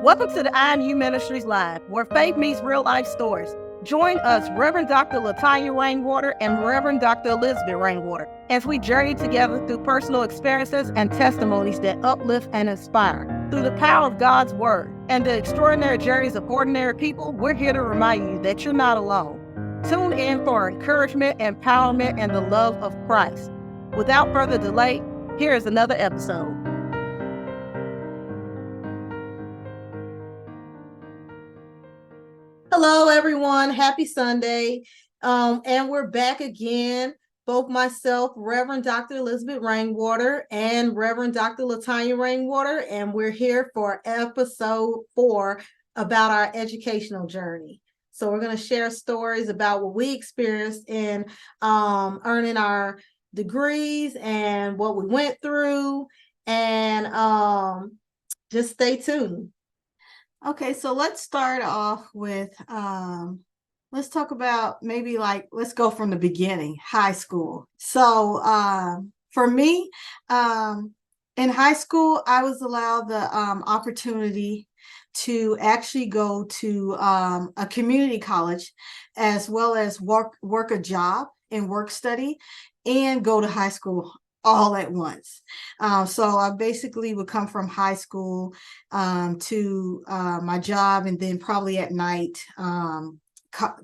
Welcome to the I Am U Ministries Live, where faith meets real life stories. Join us, Reverend Dr. Latonya Rainwater and Reverend Dr. Elizabeth Rainwater, as we journey together through personal experiences and testimonies that uplift and inspire. Through the power of God's Word and the extraordinary journeys of ordinary people, we're here to remind you that you're not alone. Tune in for encouragement, empowerment, and the love of Christ. Without further delay, here is another episode. Hello, everyone. Happy Sunday. And we're back again. Both myself, Reverend Dr. Elizabeth Rainwater, and Reverend Dr. Latonya Rainwater, and we're here for episode 4 about our educational journey. So we're going to share stories about what we experienced in earning our degrees and what we went through, and just stay tuned. Okay, so let's start off with, let's talk about let's go from the beginning, high school. So for me, in high school, I was allowed the opportunity to actually go to a community college, as well as work a job and work study and go to high school all at once. So I basically would come from high school to my job, and then probably at night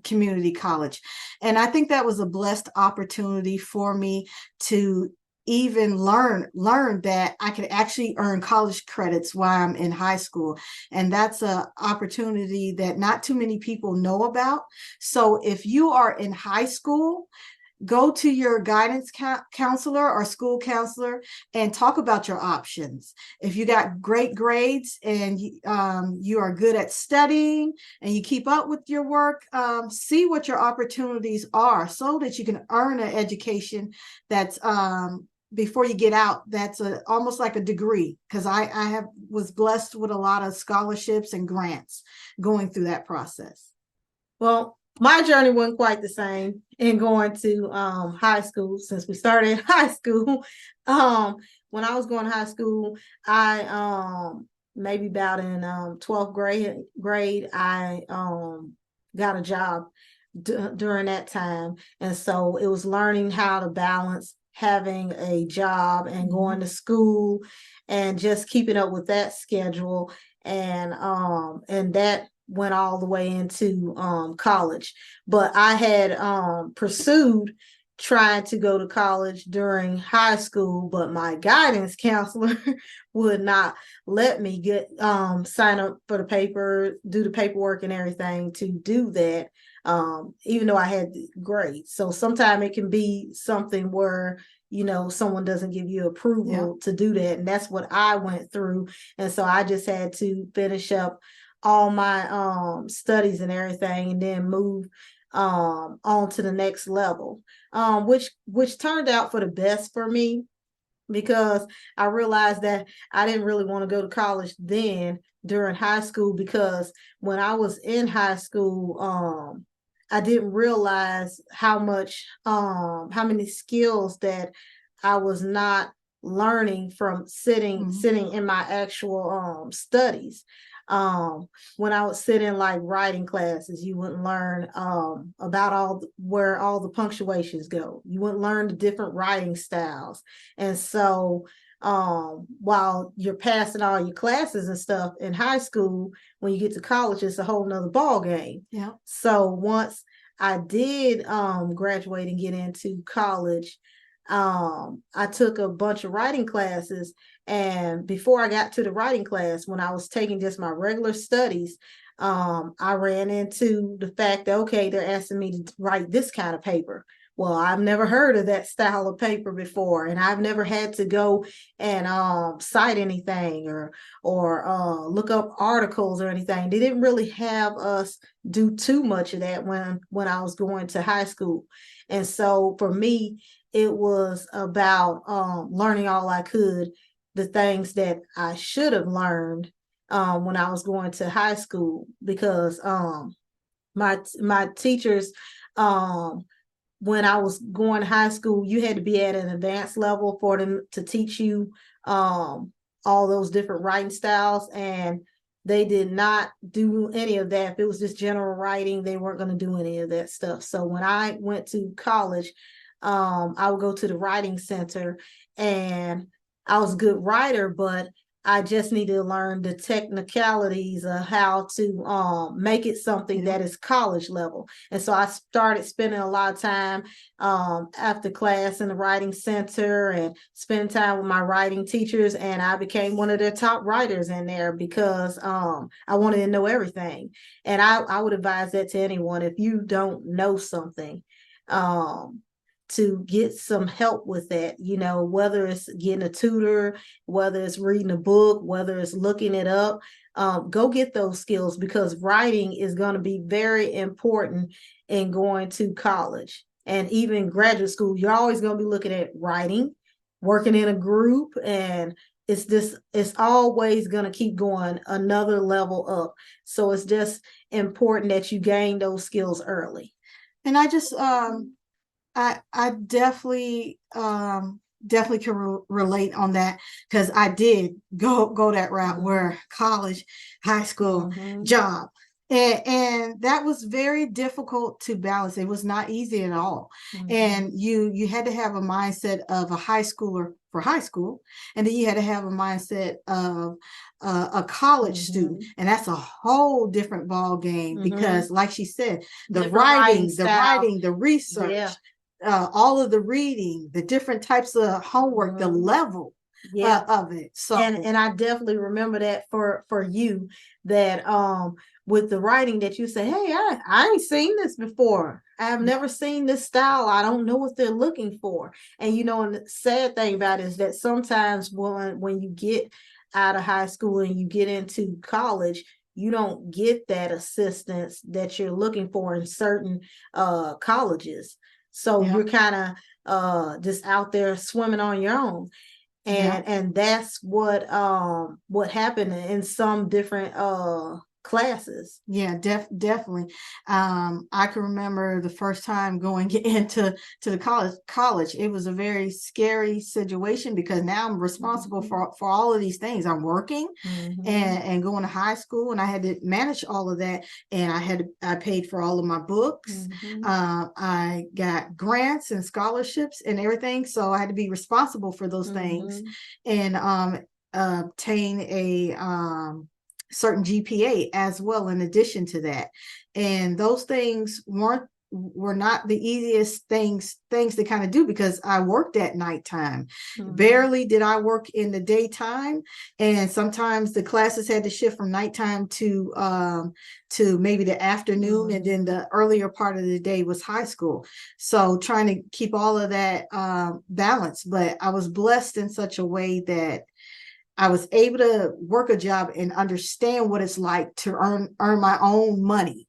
community college. And I think that was a blessed opportunity for me to even learn that I could actually earn college credits while I'm in high school. And that's an opportunity that not too many people know about. So if you are in high school, go to your guidance counselor or school counselor and talk about your options. If you got great grades and you are good at studying and you keep up with your work, see what your opportunities are so that you can earn an education that's before you get out, that's almost like a degree, because I was blessed with a lot of scholarships and grants going through that process. Well, my journey wasn't quite the same in going to high school, since we started in high school. When I was going to high school, I maybe about in 12th grade, I got a job during that time. And so it was learning how to balance having a job and going to school and just keeping up with that schedule. And that went all the way into college. But I had pursued trying to go to college during high school, but my guidance counselor would not let me get sign up for the paper, do the paperwork and everything to do that, even though I had grades. So sometimes it can be something where someone doesn't give you approval to do that. And that's what I went through. And so I just had to finish up all my studies and everything, and then move on to the next level, which turned out for the best for me, because I realized that I didn't really want to go to college then during high school, because when I was in high school, I didn't realize how many skills that I was not learning from sitting in my actual studies. When I would sit in like writing classes, you wouldn't learn about where all the punctuations go. You wouldn't learn the different writing styles. And so while you're passing all your classes and stuff in high school, when you get to college, it's a whole nother ball game. Yeah. So once I did graduate and get into college, I took a bunch of writing classes. And before I got to the writing class, when I was taking just my regular studies, I ran into the fact that, okay, they're asking me to write this kind of paper. Well, I've never heard of that style of paper before, and I've never had to go and cite anything or look up articles or anything. They didn't really have us do too much of that when I was going to high school. And so for me, it was about learning all I could, the things that I should have learned when I was going to high school, because my teachers, when I was going to high school, you had to be at an advanced level for them to teach you all those different writing styles. And they did not do any of that. If it was just general writing, they weren't going to do any of that stuff. So when I went to college, I would go to the writing center, and I was a good writer, but I just need to learn the technicalities of how to make it something that is college level. And so I started spending a lot of time after class in the writing center and spend time with my writing teachers. And I became one of their top writers in there because I wanted to know everything. And I would advise that to anyone. If you don't know something, to get some help with that, whether it's getting a tutor, whether it's reading a book, whether it's looking it up, go get those skills, because writing is going to be very important in going to college and even graduate school. You're always going to be looking at writing, working in a group, and it's always going to keep going another level up. So it's just important that you gain those skills early. And I just I definitely can relate on that, because I did go that route, where college, high school, job. And that was very difficult to balance. It was not easy at all. And you had to have a mindset of a high schooler for high school, and then you had to have a mindset of a college student, and that's a whole different ball game, because like she said, the writing, the research, all of the reading, the different types of homework, the level of it. So and I definitely remember that for you, that with the writing, that you say, hey, I ain't seen this before. I've never seen this style. I don't know what they're looking for. And and the sad thing about it is that sometimes when you get out of high school and you get into college, you don't get that assistance that you're looking for in certain colleges. So you're kind of just out there swimming on your own. And that's what happened in some different classes. Yeah, definitely. I can remember the first time going into the college. It was a very scary situation, because now I'm responsible for all of these things. I'm working and going to high school, and I had to manage all of that. And I paid for all of my books. I got grants and scholarships and everything. So I had to be responsible for those things, and obtain a certain GPA as well, in addition to that. And those things were not the easiest things to kind of do, because I worked at nighttime. Barely did I work in the daytime, and sometimes the classes had to shift from nighttime to maybe the afternoon, and then the earlier part of the day was high school. So trying to keep all of that balanced. But I was blessed in such a way that I was able to work a job and understand what it's like to earn my own money,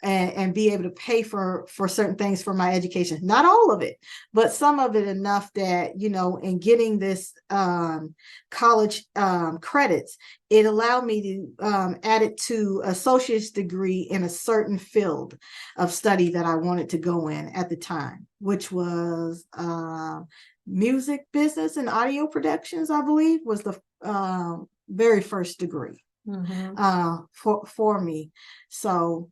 and be able to pay for certain things for my education. Not all of it, but some of it, enough that, in getting this college credits, it allowed me to add it to associate's degree in a certain field of study that I wanted to go in at the time, which was music business and audio productions, I believe, was the very first degree for me. So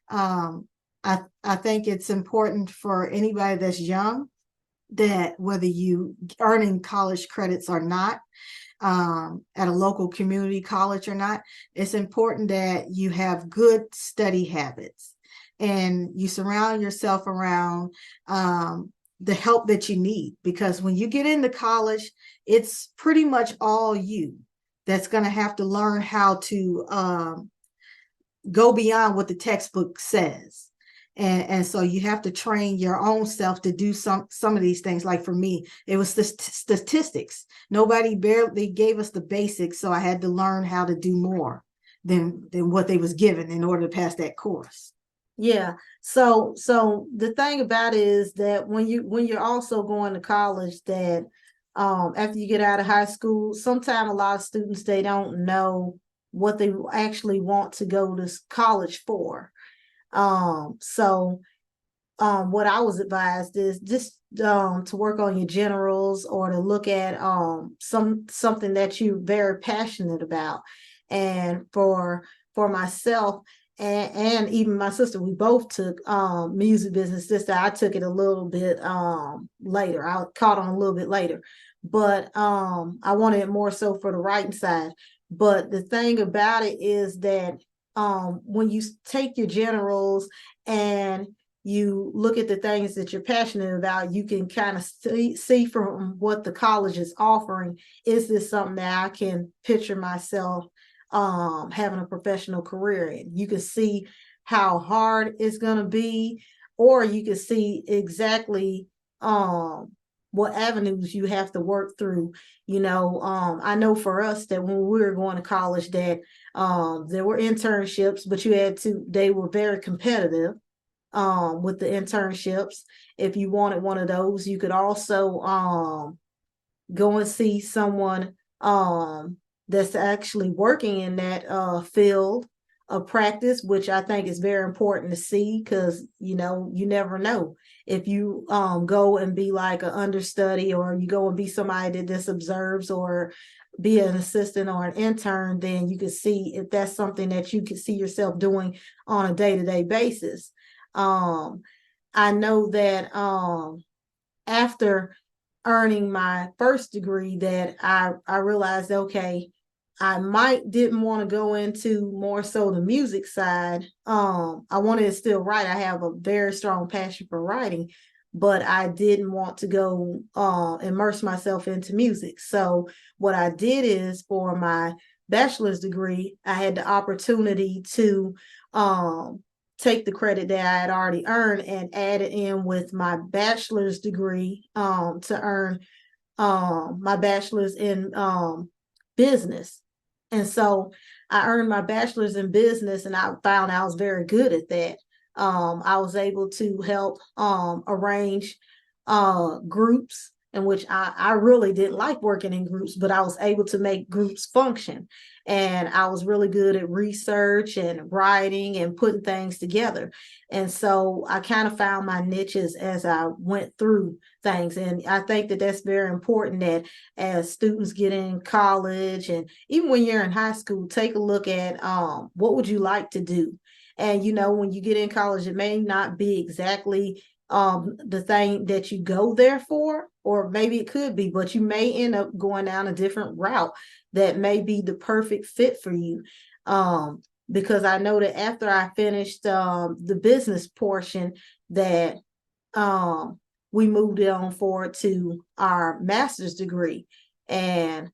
I think it's important for anybody that's young, that whether you earning college credits or not, at a local community college or not, it's important that you have good study habits, and you surround yourself around the help that you need, because when you get into college, it's pretty much all you that's going to have to learn how to go beyond what the textbook says. And so you have to train your own self to do some of these things. Like for me, it was the statistics. Nobody barely gave us the basics, so I had to learn how to do more than what they was given in order to pass that course. Yeah. So the thing about it is that when you're also going to college, that after you get out of high school, sometimes a lot of students, they don't know what they actually want to go to college for. So what I was advised is just to work on your generals, or to look at something that you're very passionate about. And for myself and even my sister, we both took music business. Sister, I took it a little bit later. I caught on a little bit later, but I wanted it more so for the writing side. But the thing about it is that when you take your generals and you look at the things that you're passionate about, you can kind of see from what the college is offering, is this something that I can picture myself having a professional career in? You can see how hard it's going to be, or you can see exactly what avenues you have to work through. I know for us that when we were going to college that there were internships, but they were very competitive with the internships. If you wanted one of those, you could also go and see someone that's actually working in that field of practice, which I think is very important to see, because you never know. If you go and be like an understudy, or you go and be somebody that just observes, or be an assistant or an intern, then you can see if that's something that you can see yourself doing on a day-to-day basis. I know that after earning my first degree, that I realized, okay, I didn't want to go into more so the music side. I wanted to still write. I have a very strong passion for writing, but I didn't want to go immerse myself into music. So what I did is, for my bachelor's degree, I had the opportunity to take the credit that I had already earned and add it in with my bachelor's degree to earn my bachelor's in business. And so I earned my bachelor's in business, and I found I was very good at that. I was able to help arrange groups, in which I really didn't like working in groups, but I was able to make groups function. And I was really good at research and writing and putting things together. And so I kind of found my niches as I went through things. And I think that that's very important, that as students get in college, and even when you're in high school, take a look at what would you like to do? And when you get in college, it may not be exactly the thing that you go there for, or maybe it could be, but you may end up going down a different route that may be the perfect fit for you. Because I know that after I finished the business portion, that we moved it on forward to our master's degree. And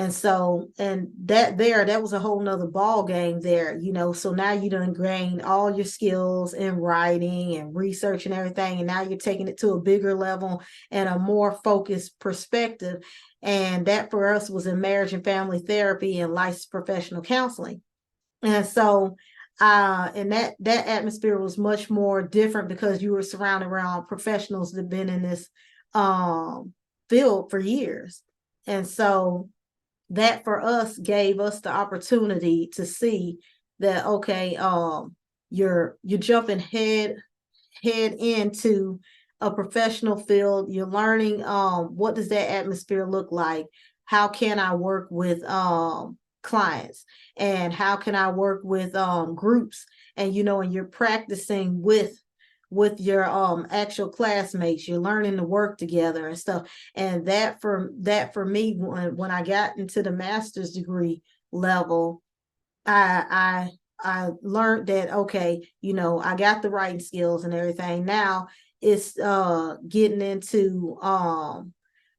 so, that was a whole nother ball game there, so now you done gained all your skills in writing and research and everything. And now you're taking it to a bigger level and a more focused perspective. And that for us was in marriage and family therapy and licensed professional counseling. And so, and that atmosphere was much more different, because you were surrounded around professionals that have been in this field for years. And so that for us gave us the opportunity to see that, okay, you're jumping head into a professional field. You're learning what does that atmosphere look like? How can I work with clients, and how can I work with groups? And and you're practicing with your actual classmates. You're learning to work together and stuff. And that for me, when I got into the master's degree level, I learned that, okay, I got the writing skills and everything. Now it's getting into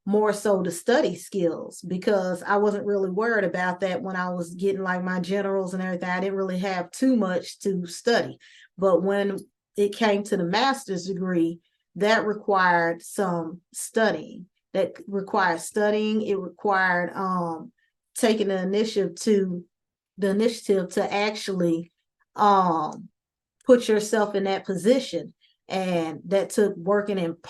more so the study skills, because I wasn't really worried about that when I was getting like my generals and everything. I didn't really have too much to study. But when it came to the master's degree, that required some studying. It required taking the initiative to actually put yourself in that position. And that took working with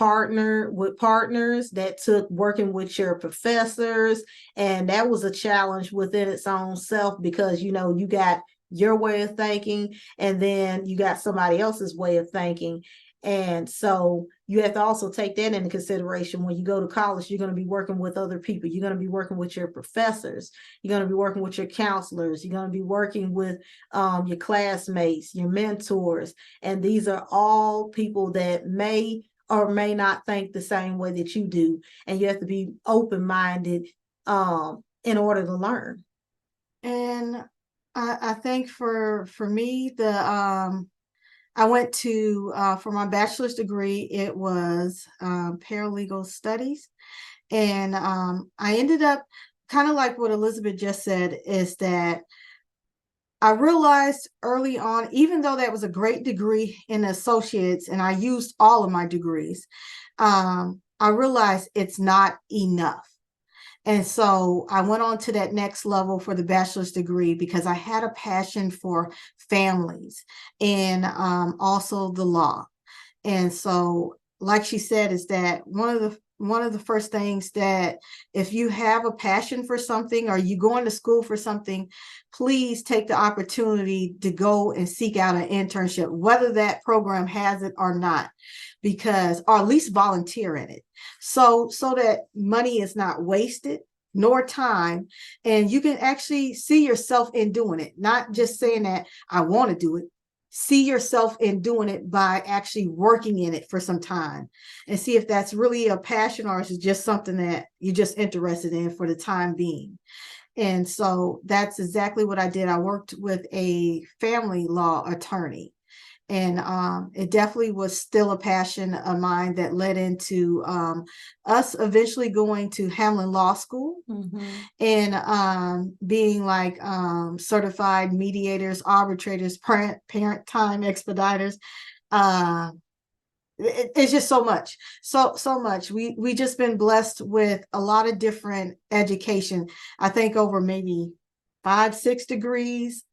partners, that took working with your professors. And that was a challenge within its own self, because you got your way of thinking, and then you got somebody else's way of thinking. And so you have to also take that into consideration. When you go to college, you're going to be working with other people. You're going to be working with your professors. You're going to be working with your counselors. You're going to be working with your classmates, your mentors. And these are all people that may or may not think the same way that you do. And you have to be open-minded in order to learn. And I think for me, I went to for my bachelor's degree, it was paralegal studies. And I ended up kind of like what Elizabeth just said, is that I realized early on, even though that was a great degree in associates, and I used all of my degrees, I realized it's not enough. And so I went on to that next level for the bachelor's degree because I had a passion for families and also the law. And so, like she said, is that one of the first things that if you have a passion for something or you going to school for something, please take the opportunity to go and seek out an internship, whether that program has it or not, because, or at least volunteer in it. So that money is not wasted nor time, and you can actually see yourself in doing it, not just saying that I want to do it. See yourself in doing it by actually working in it for some time and see if that's really a passion or is it just something that you're just interested in for the time being. And so that's exactly what I did. I worked with a family law attorney, and it definitely was still a passion of mine that led into us eventually going to Hamlin Law School. Mm-hmm. And being like certified mediators, arbitrators, parent time expediters. It's just so much, so much. We just been blessed with a lot of different education. I think over maybe 5-6 degrees,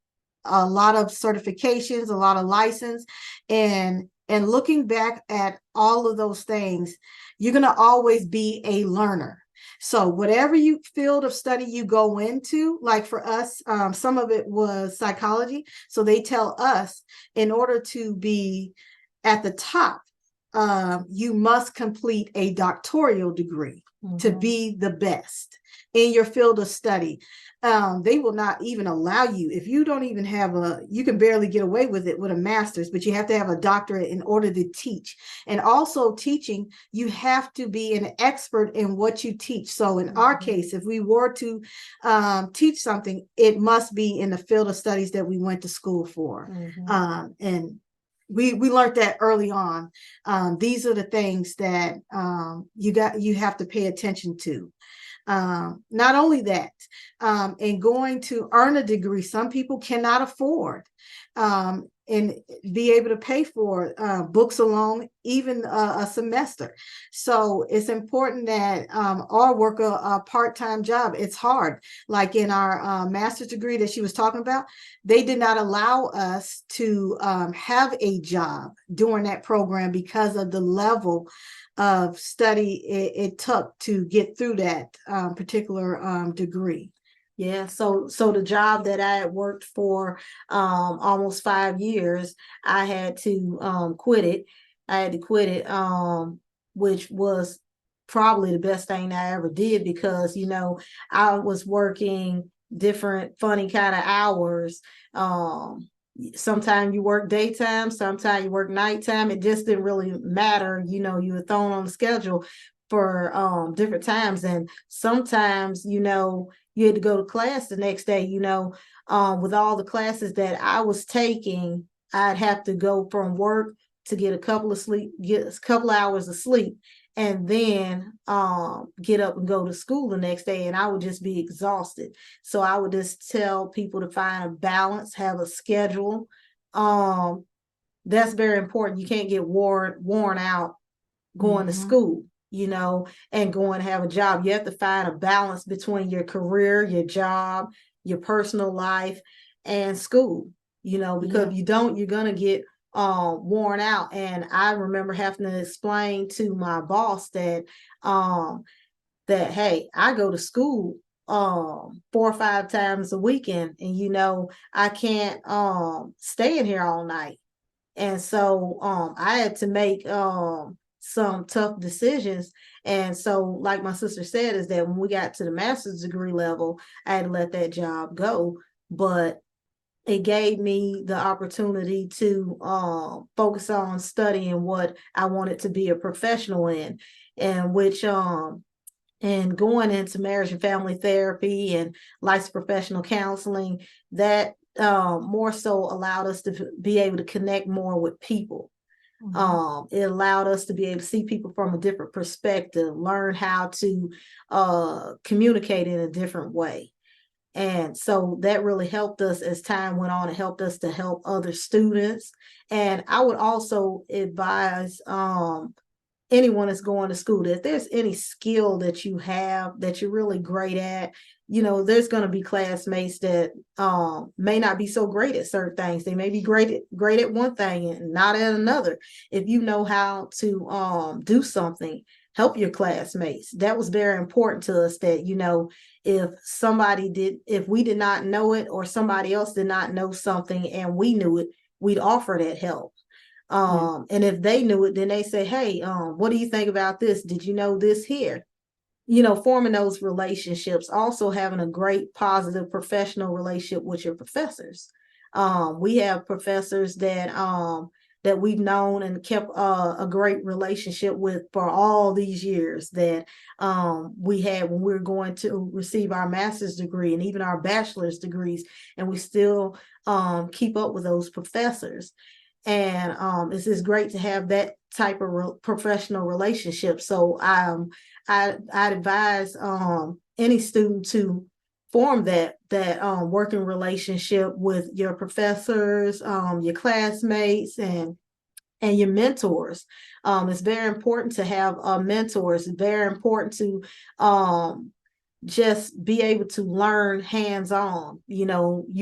a lot of certifications, a lot of license, and looking back at all of those things, you're going to always be a learner. So whatever you field of study you go into, like for us, some of it was psychology. So they tell us in order to be at the top, you must complete a doctoral degree to be the best in your field of study. They will not even allow you, if you don't even have you can barely get away with it with a master's, but you have to have a doctorate in order to teach. And also teaching, you have to be an expert in what you teach. So in our case, if we were to teach something, it must be in the field of studies that we went to school for. And we learned that early on. These are the things that you have to pay attention to. Not only that, in going to earn a degree, some people cannot afford and be able to pay for books alone, even a semester. So it's important that or work a part-time job. It's hard. Like in our master's degree that she was talking about, they did not allow us to have a job during that program because of the level of study it took to get through that particular degree. Yeah, so the job that I had worked for almost 5 years, I had to quit it. I had to quit it, which was probably the best thing I ever did because, I was working different funny kind of hours. Sometimes you work daytime, sometimes you work nighttime. It just didn't really matter. You were thrown on the schedule for different times. And sometimes, you had to go to class the next day, with all the classes that I was taking, I'd have to go from work to get a couple of hours of sleep, and then get up and go to school the next day, and I would just be exhausted. So I would just tell people to find a balance, have a schedule. That's very important. You can't get worn out going to school, and going to have a job. You have to find a balance between your career, your job, your personal life, and school, because if you don't, you're going to get worn out. And I remember having to explain to my boss that hey, I go to school 4 or 5 times a weekend, and I can't stay in here all night. And so I had to make some tough decisions. And so, like my sister said, is that when we got to the master's degree level, I had to let that job go. But it gave me the opportunity to focus on studying what I wanted to be a professional in, and which and going into marriage and family therapy and licensed professional counseling, that more so allowed us to be able to connect more with people. It allowed us to be able to see people from a different perspective, learn how to communicate in a different way. And so that really helped us as time went on. It helped us to help other students. And I would also advise anyone that's going to school that if there's any skill that you have that you're really great at, there's going to be classmates that may not be so great at certain things. They may be great at one thing and not at another. If you know how to do something, help your classmates. That was very important to us, that if we did not know it, or somebody else did not know something and we knew it, we'd offer that help. And if they knew it, then they say, hey, what do you think about this? Did you know this here? Forming those relationships, also having a great positive professional relationship with your professors. We have professors that we've known and kept a great relationship with for all these years, that we had when we were going to receive our master's degree and even our bachelor's degrees, and we still keep up with those professors. And it's just great to have that type of professional relationship. So I advise any student to form that working relationship with your professors, your classmates, and your mentors. It's very important to have mentors. It's very important to just be able to learn hands-on. You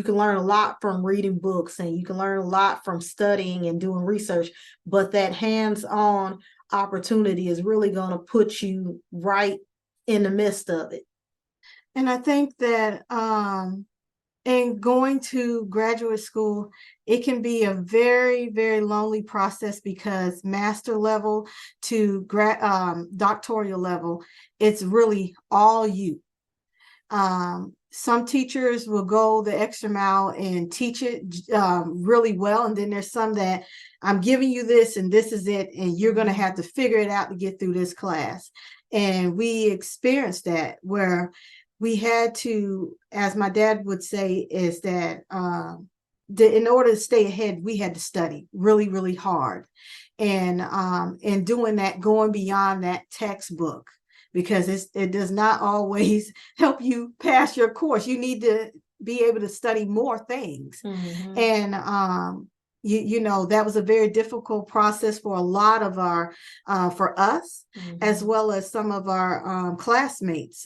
can learn a lot from reading books, and you can learn a lot from studying and doing research, but that hands-on opportunity is really going to put you right in the midst of it. And I think that in going to graduate school, it can be a very, very lonely process, because master level to doctoral level, it's really all you. Some teachers will go the extra mile and teach it really well. And then there's some that, I'm giving you this and this is it, and you're going to have to figure it out to get through this class. And we experienced that, where we had to, as my dad would say, is that in order to stay ahead, we had to study really, really hard. And doing that, going beyond that textbook, because it does not always help you pass your course. You need to be able to study more things. Mm-hmm. And that was a very difficult process for a lot of our for us, as well as some of our classmates.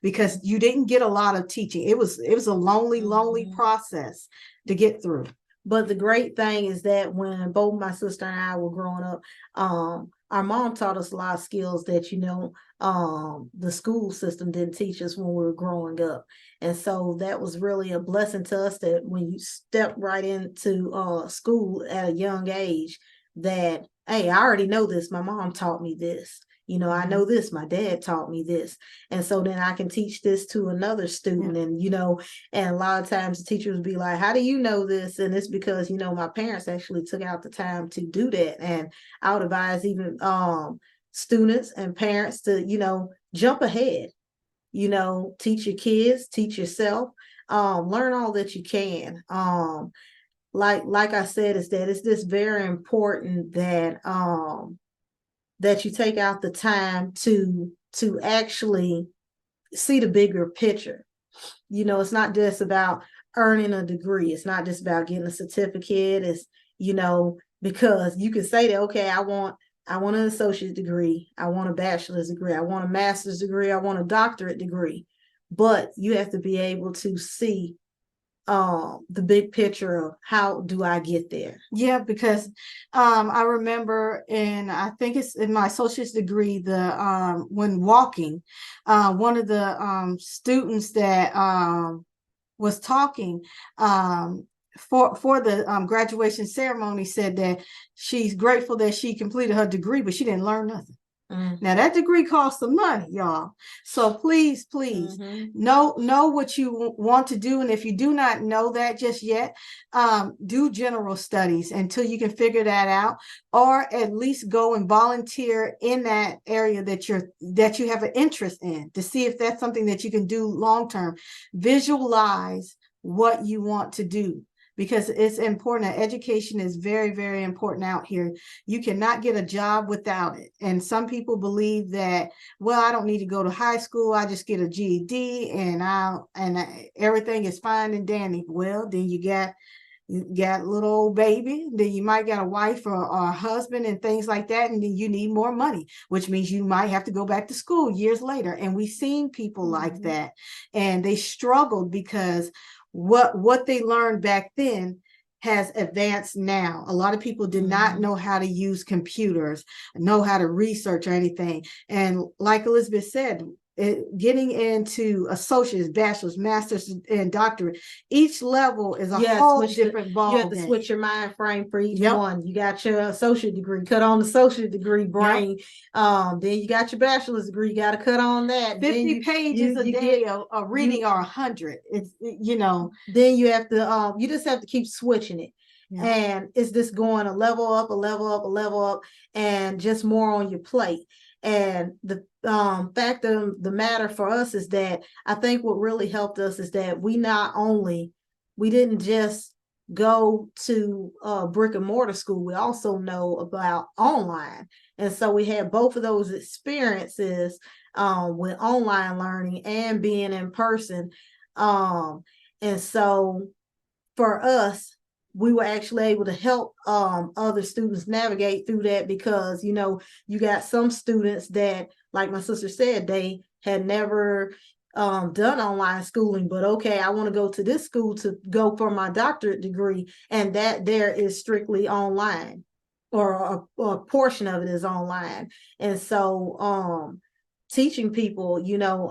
Because you didn't get a lot of teaching. It was a lonely process to get through. But the great thing is that when both my sister and I were growing up, our mom taught us a lot of skills that, the school system didn't teach us when we were growing up. And so that was really a blessing to us, that when you step right into school at a young age, that, hey, I already know this. My mom taught me this. I know this, my dad taught me this. And so then I can teach this to another student. And, and a lot of times the teachers would be like, how do you know this? And it's because, my parents actually took out the time to do that. And I would advise even students and parents to, jump ahead, teach your kids, teach yourself, learn all that you can. Like I said, is that it's just very important that that you take out the time to actually see the bigger picture. It's not just about earning a degree. It's not just about getting a certificate. It's, because you can say that, okay, I want an associate degree. I want a bachelor's degree. I want a master's degree. I want a doctorate degree. But you have to be able to see the big picture of how do I get there. Yeah, because I remember I think it's in my associate's degree, when walking, one of the students that was talking, for the graduation ceremony said that she's grateful that she completed her degree, but she didn't learn nothing. Now that degree costs some money, y'all. So please know what you want to do. And if you do not know that just yet, do general studies until you can figure that out, or at least go and volunteer in that area that you have an interest in, to see if that's something that you can do long term. Visualize what you want to do, because it's important. Education is very, very important out here. You cannot get a job without it. And some people believe that, well, I don't need to go to high school. I just get a GED and everything is fine and dandy. Well, then you got a little old baby, then you might got a wife or a husband and things like that, and then you need more money, which means you might have to go back to school years later. And we've seen people like that, and they struggled because what they learned back then has advanced now. A lot of people did not know how to use computers, know how to research or anything. And like Elizabeth said, getting into associates, bachelor's, master's, and doctorate, each level is a whole different ball. You have to switch your mind frame for each one. You got your associate degree, cut on the associate degree brain. Then you got your bachelor's degree, you got to cut on that. 50 pages a day of reading, or 100. It's Then you have to you just have to keep switching it. And it's just going a level up, a level up, a level up, and just more on your plate. And the fact of the matter for us is that I think what really helped us is that we didn't just go to brick and mortar school. We also know about online. And so we had both of those experiences with online learning and being in person. And so for us, we were actually able to help other students navigate through that, because, you got some students that, like my sister said, they had never done online schooling, but okay, I want to go to this school to go for my doctorate degree, and that there is strictly online, or a portion of it is online. And so teaching people,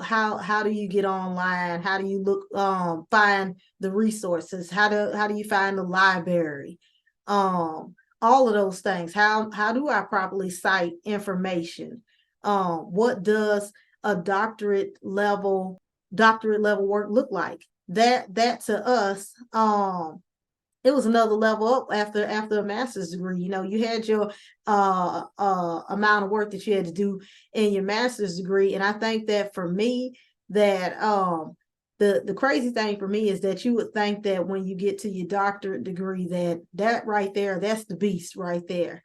how do you get online? How do you look, find the resources? How do you find the library? All of those things. How do I properly cite information? What does a doctorate level work look like? That to us, it was another level up after a master's degree. You had your amount of work that you had to do in your master's degree. And I think that for me, that the crazy thing for me is that you would think that when you get to your doctorate degree, that right there, that's the beast right there.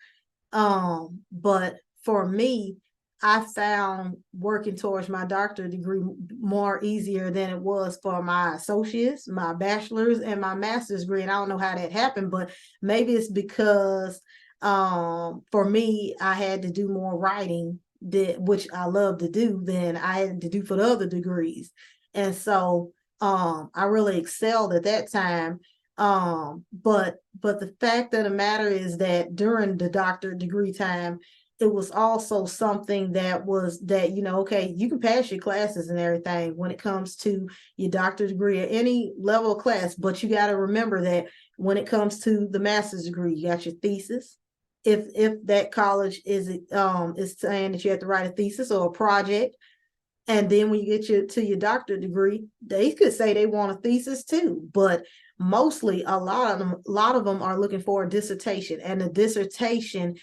But for me, I found working towards my doctorate degree more easier than it was for my associates, my bachelor's, and my master's degree. And I don't know how that happened, but maybe it's because for me, I had to do more writing, which I love to do, than I had to do for the other degrees. And so I really excelled at that time. But the fact of the matter is that during the doctorate degree time, it was also something that okay, you can pass your classes and everything when it comes to your doctorate degree or any level of class, but you got to remember that when it comes to the master's degree, you got your thesis. If that college is saying that you have to write a thesis or a project, and then when you get to your doctorate degree, they could say they want a thesis too, but mostly a lot of them are looking for a dissertation, and the dissertation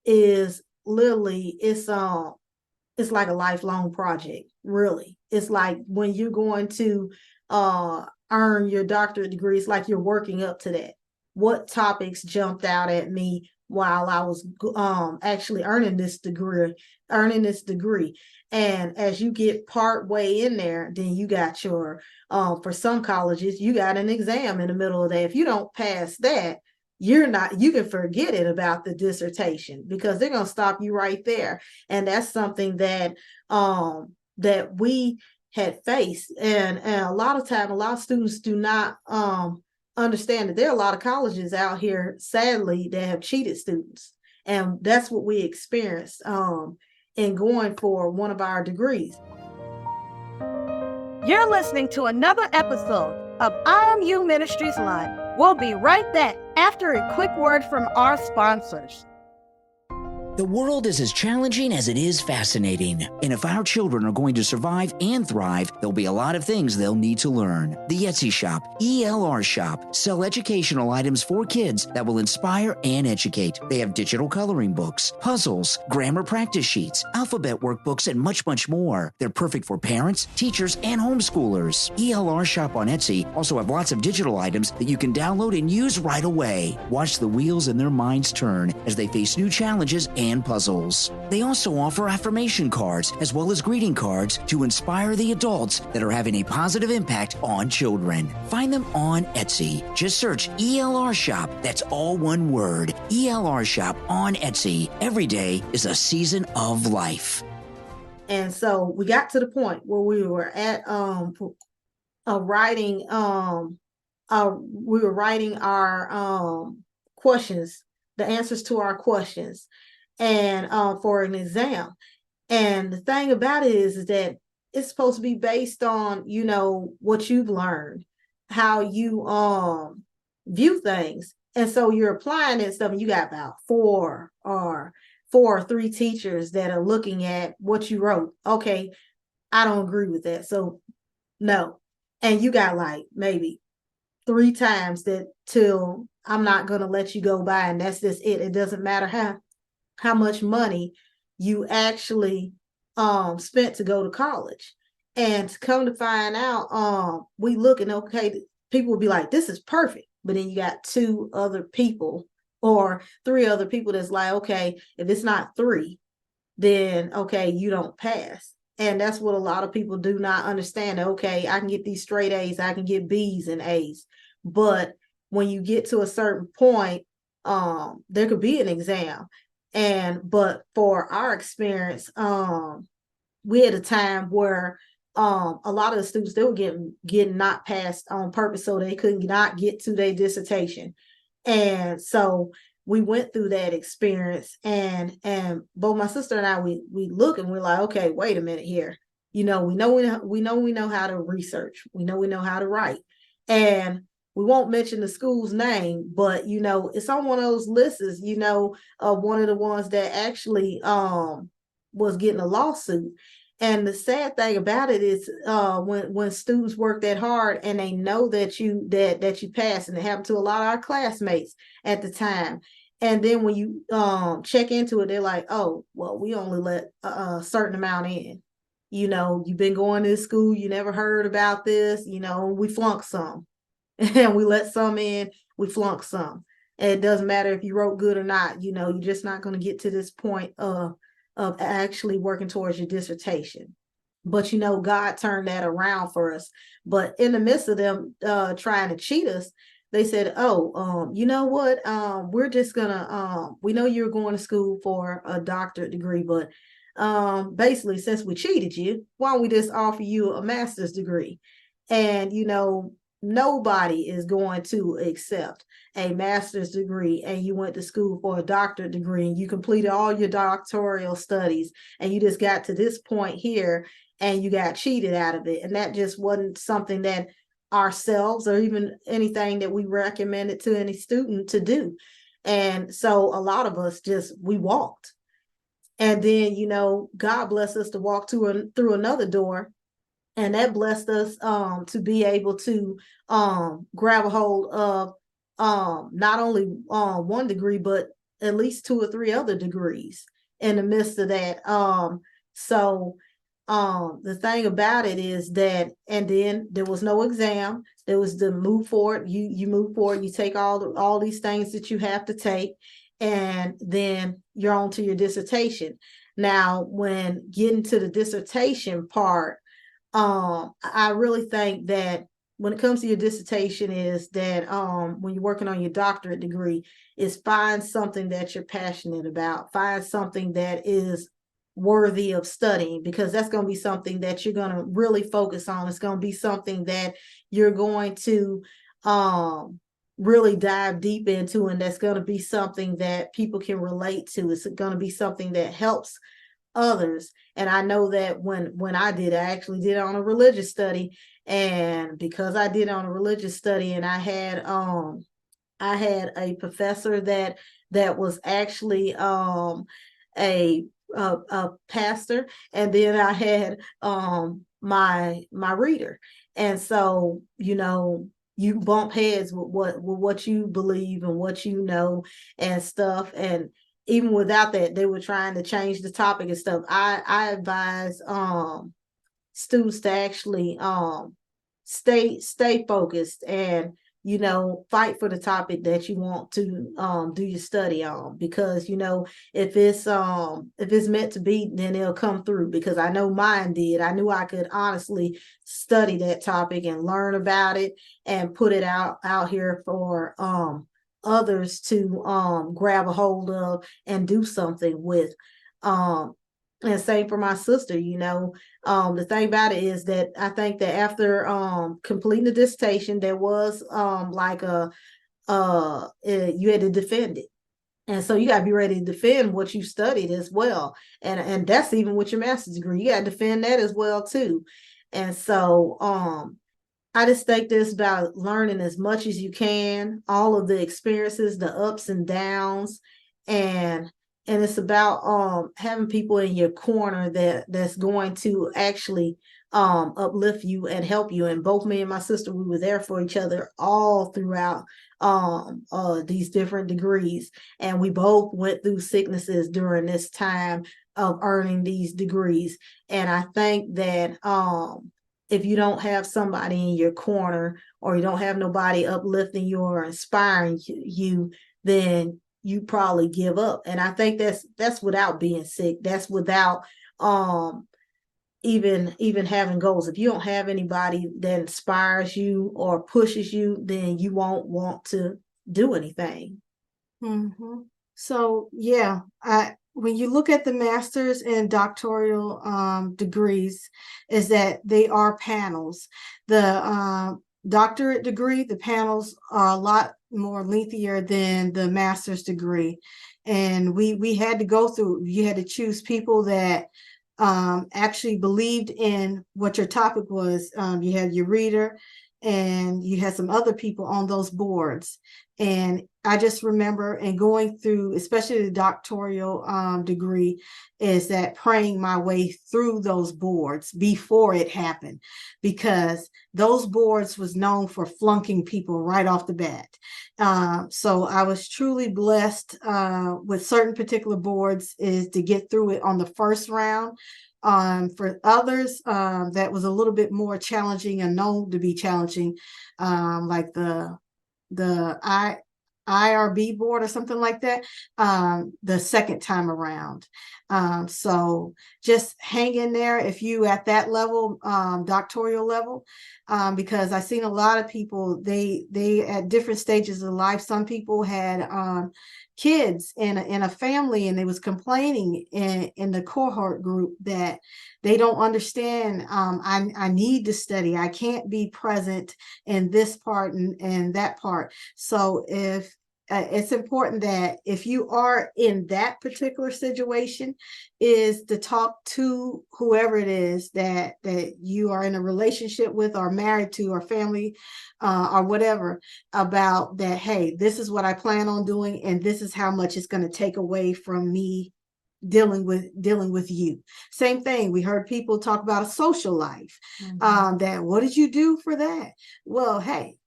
is literally, it's like a lifelong project. Really, it's like when you're going to earn your doctorate degree, it's like you're working up to that. What topics jumped out at me while I was actually earning this degree, and as you get part way in there, then you got your for some colleges, you got an exam in the middle of that. If you don't pass that, you can forget it about the dissertation, because they're going to stop you right there. And that's something that that we had faced, and a lot of students do not understand that there are a lot of colleges out here, sadly, that have cheated students, and that's what we experienced in going for one of our degrees. You're listening to another episode of I Am U Ministries Live. We'll be right back after a quick word from our sponsors. The world is as challenging as it is fascinating. And if our children are going to survive and thrive, there'll be a lot of things they'll need to learn. The Etsy Shop, ELR Shop, sell educational items for kids that will inspire and educate. They have digital coloring books, puzzles, grammar practice sheets, alphabet workbooks, and much, much more. They're perfect for parents, teachers, and homeschoolers. ELR Shop on Etsy also have lots of digital items that you can download and use right away. Watch the wheels in their minds turn as they face new challenges and puzzles. They also offer affirmation cards as well as greeting cards to inspire the adults that are having a positive impact on children. Find them on Etsy. Just search ELR Shop. That's all one word. ELR Shop on Etsy. Every day is a season of life. And so we got to the point where we were at writing our questions, the answers to our questions, and for an exam. And the thing about it is that it's supposed to be based on, you know, what you've learned, how you view things. And so you're applying that stuff, and you got about four or three teachers that are looking at what you wrote. Okay, I don't agree with that. So no. And you got like maybe 3 times that till I'm not going to let you go by, and that's just it. It doesn't matter how much money you actually spent to go to college. And to come to find out, we look and okay, people will be like, this is perfect. But then you got 2 other people or 3 other people that's like, okay, if it's not 3, then okay, you don't pass. And that's what a lot of people do not understand. Okay, I can get these straight A's, I can get B's and A's. But when you get to a certain point, there could be an exam. But for our experience, we had a time where a lot of the students, they were getting not passed on purpose, so they could not get to their dissertation. And so we went through that experience, and both my sister and I, we look and we're like, okay, wait a minute here. You know, we know how to research. We know how to write. And we won't mention the school's name, but, you know, it's on one of those lists, you know, one of the ones that actually was getting a lawsuit. And the sad thing about it is when students work that hard and they know that you pass, and it happened to a lot of our classmates at the time. And then when you check into it, they're like, oh, well, we only let a certain amount in. You know, you've been going to school, you never heard about this, you know, we flunked some. And we let some in, we flunk some. And it doesn't matter if you wrote good or not, you know, you're just not going to get to this point of actually working towards your dissertation. But, you know, God turned that around for us. But in the midst of them trying to cheat us, they said, oh, you know what, we're just going to, we know you're going to school for a doctorate degree, but basically, since we cheated you, why don't we just offer you a master's degree? And, you know, nobody is going to accept a master's degree and you went to school for a doctorate degree and you completed all your doctoral studies and you just got to this point here and you got cheated out of it. And that just wasn't something that ourselves or even anything that we recommended to any student to do. And so a lot of us we walked. And then, you know, God blessed us to walk through another door. And that blessed us to be able to grab a hold of not only 1 degree, but at least 2 or 3 other degrees in the midst of that. So the thing about it is that, and then there was no exam. There was the move forward. You move forward. You take all these things that you have to take, and then you're on to your dissertation. Now, when getting to the dissertation part, I really think that when it comes to your dissertation is that when you're working on your doctorate degree, is find something that you're passionate about, find something that is worthy of studying, because that's going to be something that you're going to really focus on. It's going to be something that you're going to really dive deep into, and that's going to be something that people can relate to. It's going to be something that helps others. And I know that when I actually did it on a religious study, And because I did on a religious study, and I had a professor that was actually a pastor, and then I had my reader. And so, you bump heads with what you believe and what you know and stuff. And even without that, they were trying to change the topic and stuff. I advise students to actually stay focused, and fight for the topic that you want to do your study on, because if it's meant to be, then it'll come through. Because I know mine did. I knew I could honestly study that topic and learn about it and put it out here for others to grab a hold of and do something with. And same for my sister. The thing about it is that I think that after completing the dissertation, there was you had to defend it. And so you got to be ready to defend what you studied as well. And that's even with your master's degree. You got to defend that as well too. And so I just think this about learning as much as you can, all of the experiences, the ups and downs, and it's about having people in your corner that's going to actually uplift you and help you. And both me and my sister, we were there for each other all throughout these different degrees, and we both went through sicknesses during this time of earning these degrees. And I think that if you don't have somebody in your corner, or you don't have nobody uplifting you or inspiring you, then you probably give up. And I think that's without being sick. That's without even having goals. If you don't have anybody that inspires you or pushes you, then you won't want to do anything. Mm-hmm. So yeah, when you look at the master's and doctoral degrees, is that they are panels. The doctorate degree, the panels are a lot more lengthier than the master's degree. And we had to go through, you had to choose people that actually believed in what your topic was. You had your reader, and you had some other people on those boards. And I just remember, and going through, especially the doctoral degree, is that praying my way through those boards before it happened, because those boards was known for flunking people right off the bat. So I was truly blessed with certain particular boards is to get through it on the first round. For others, that was a little bit more challenging and known to be challenging, like the IRB board or something like that, the second time around. So just hang in there if you at that level, doctoral level, because I've seen a lot of people, they at different stages of life. Some people had kids in a family, and they was complaining in the cohort group that they don't understand. I need to study. I can't be present in this part and that part. So if it's important that if you are in that particular situation, is to talk to whoever it is that you are in a relationship with, or married to, or family, or whatever, about that. Hey, this is what I plan on doing, and this is how much it's going to take away from me dealing with you. Same thing. We heard people talk about a social life. Mm-hmm. That what did you do for that? Well, hey,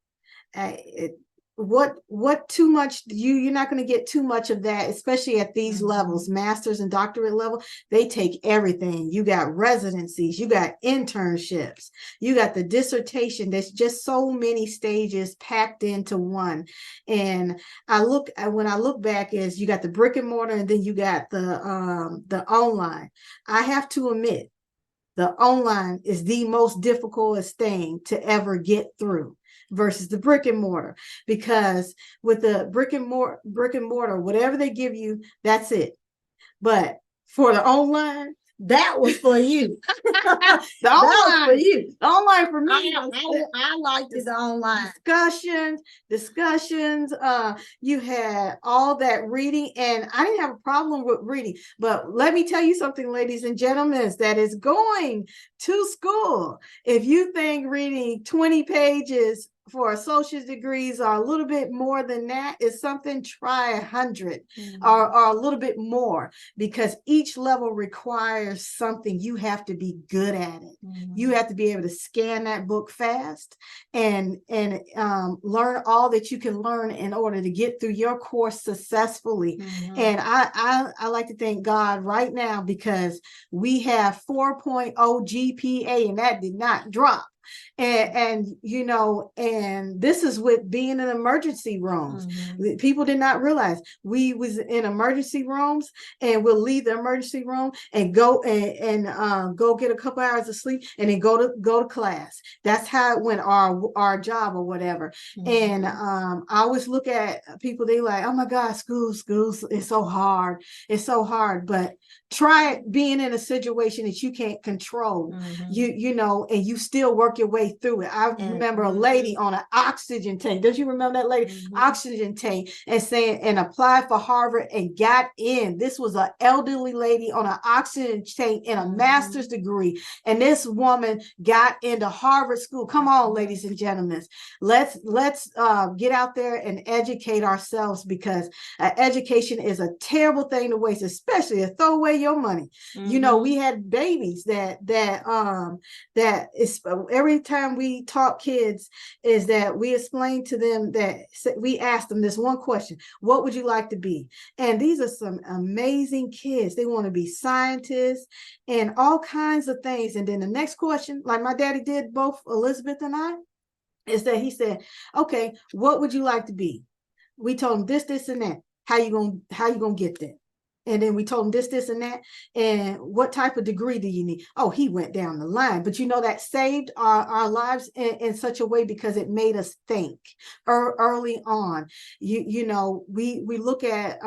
what too much, you're not going to get too much of that, especially at these levels, master's and doctorate level. They take everything. You got residencies, you got internships, you got the dissertation. There's just so many stages packed into one. And when I look back, is you got the brick and mortar, and then you got the online. I have to admit, the online is the most difficult thing to ever get through versus the brick and mortar, because with the brick and mortar, whatever they give you, that's it. But for the online, That was for you. The That was for online, you. the online for me. I liked it online. Discussions. You had all that reading, and I didn't have a problem with reading. But let me tell you something, ladies and gentlemen, that is going to school. If you think reading 20 pages for associate degrees or a little bit more than that is something, try 100 or a little bit more, because each level requires something. You have to be good at it. You have to be able to scan that book fast and learn all that you can learn in order to get through your course successfully. And I like to thank God right now, because we have 4.0 GPA, and that did not drop. And you know, and this is with being in emergency rooms. People did not realize we was in emergency rooms, and we'll leave the emergency room and go and go get a couple hours of sleep, and then go to class. That's how it went, our job or whatever. And I always look at people, they like, oh my God, school is so hard. It's so hard. But try being in a situation that you can't control, you know, and you still work your way through it. I remember a lady on an oxygen tank. Don't you remember that lady? Oxygen tank, and saying, and applied for Harvard and got in. This was an elderly lady on an oxygen tank in a master's degree. And this woman got into Harvard school. Come on, ladies and gentlemen. Let's get out there and educate ourselves, because education is a terrible thing to waste, especially to throw away your money. You know, we had babies that is, every time we taught kids, is that we explain to them, that we ask them this one question: what would you like to be? And these are some amazing kids. They want to be scientists and all kinds of things. And then the next question, like my daddy did, both Elizabeth and I, is that he said, okay, what would you like to be? We told him this, and that. How you gonna get that? And then we told him this, and that. And what type of degree do you need? Oh, he went down the line. But you know, that saved our lives in such a way, because it made us think early on. You know, we look at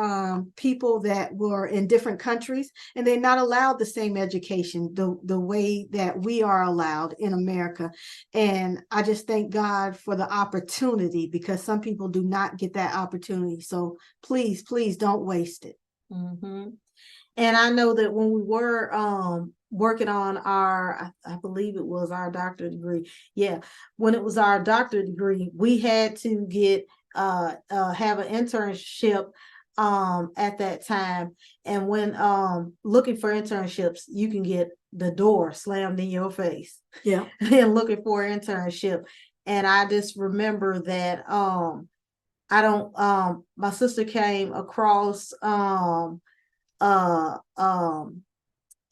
people that were in different countries, and they're not allowed the same education the way that we are allowed in America. And I just thank God for the opportunity, because some people do not get that opportunity. So please don't waste it. And I know that when we were working on our, I believe it was our doctorate degree. Yeah, when it was our doctorate degree, we had to get have an internship at that time. And when looking for internships, you can get the door slammed in your face. Yeah. And looking for an internship. And I just remember that my sister came across an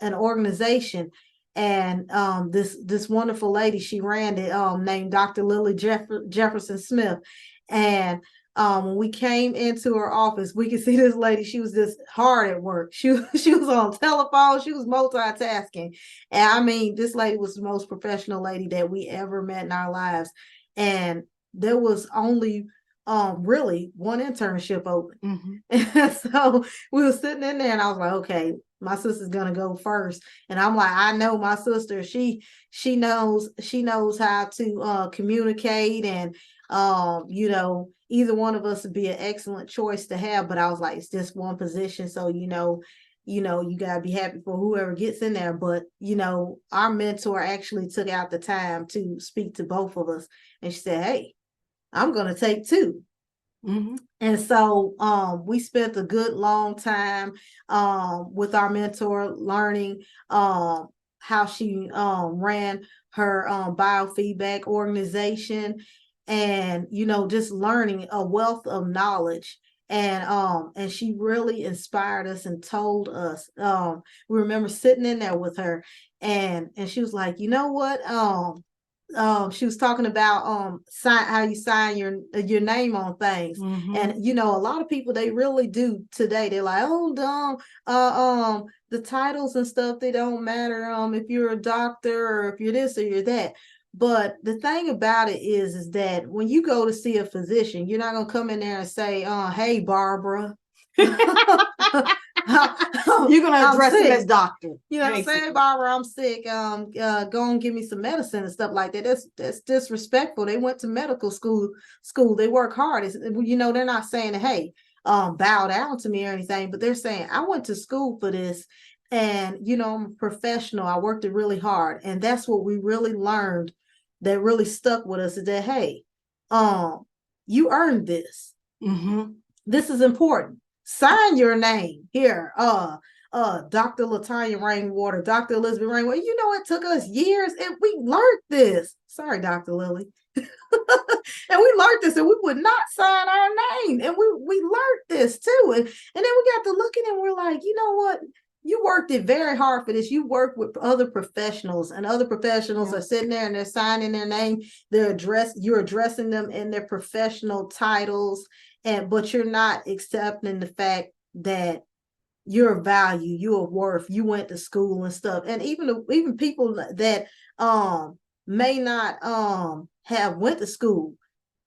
organization, and this wonderful lady, she ran it, named Dr. Lily Jefferson Smith. And when we came into her office, we could see this lady. She was just hard at work. She was on telephone. She was multitasking. And I mean, this lady was the most professional lady that we ever met in our lives. And there was only really one internship open. And so we were sitting in there, and I was like, okay, my sister's gonna go first. And I'm like, I know my sister, she knows how to communicate, and you know, either one of us would be an excellent choice to have. But I was like, it's just one position, so you gotta be happy for whoever gets in there. But you know, our mentor actually took out the time to speak to both of us, and she said, hey, I'm going to take two. And so we spent a good long time with our mentor, learning how she ran her biofeedback organization, and you know, just learning a wealth of knowledge. And she really inspired us and told us. We remember sitting in there with her, and she was like, you know what? She was talking about how you sign your name on things. And you know, a lot of people, they really do today. They're like, oh, the titles and stuff, they don't matter if you're a doctor or if you're this or you're that. But the thing about it is that when you go to see a physician, you're not gonna come in there and say, hey, Barbara. You're gonna address him as doctor. You know what I'm saying? Barbara, I'm sick. Go and give me some medicine and stuff like that. That's disrespectful. They went to medical school. They work hard. They're not saying, hey, bow down to me or anything, but they're saying, I went to school for this, and I'm a professional. I worked it really hard. And that's what we really learned that really stuck with us, is that, hey, you earned this. Mm-hmm. This is important. Sign your name here. Dr. Latonya Rainwater, Dr. Elizabeth Rainwater. It took us years and we learned this. Sorry, Dr. Lily. And we learned this, and we would not sign our name. And we learned this too. And then we got to looking and we're like, you know what? You worked it very hard for this. You worked with other professionals, and other professionals are sitting there and they're signing their name. You're addressing them in their professional titles, but you're not accepting the fact that you're of value, you're of worth, you went to school and stuff. And even people that may not have went to school.